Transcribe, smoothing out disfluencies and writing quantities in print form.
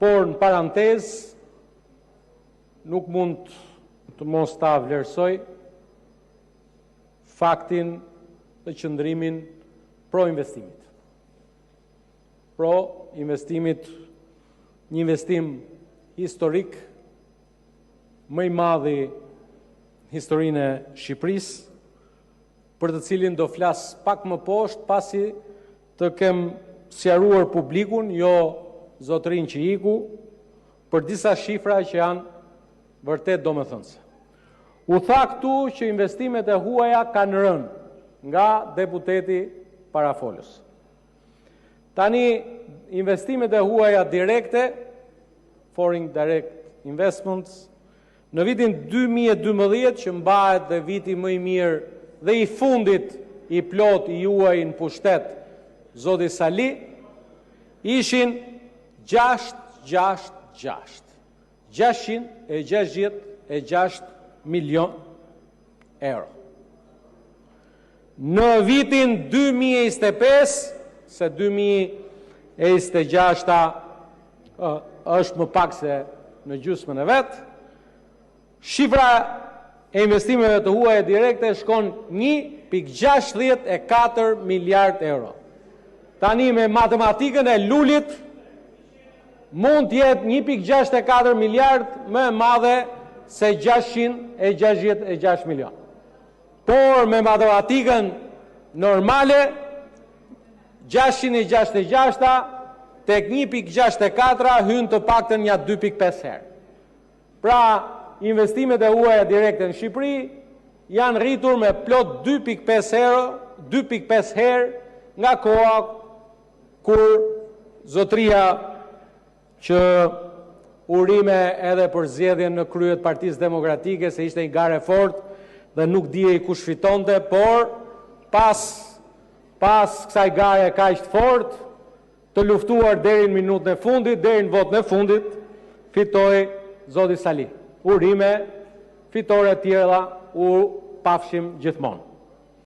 por në parantez nuk mund të mos ta vlerësoj faktin të qëndrimin pro investimit. Pro investimit, një investim historik, më i madhi historinë e Shqipërisë, për të cilin do flas pak më poshtë pasi të kem sqaruar publikun, jo zotërin që iku, për disa shifra që janë vërtet domethënëse. U tha këtu që investimet e huaja kanë rënë nga deputeti parafolës. Tani investimet e huaja direkte, foreign direct investments, në vitin 2012 që mbahet dhe viti më i mirë dhe i fundit i plot i juaj në pushtet zoti Sali, ishin 666 milion euro. Në vitin 2025, se 2026 është më pak se në gjysmën e vetë, shifra e investimeve të huaja direkte shkon 1,64 miliard euro. Tani me matematikën e lulit, mund të jetë 1,64 miliard më e madhe se 666 milion. Por me matematikën normale, 666 tek 1,64 hynë të paktën një 2,5 herë. Pra, investimet e huaja direkte në Shqipëri janë rritur me plot 2,5 herë nga koha kur zotria që urime edhe për zgjedhjen në kryet Partisë Demokratike, se ishte një garë e fortë dhe nuk dije kush fitonte, por pas kësaj gare kaq të fortë, të luftuar deri në minutën e fundit, deri në votën e fundit, fitoi zoti Sali. Urime, fitore tjera u pafshim gjithmonë.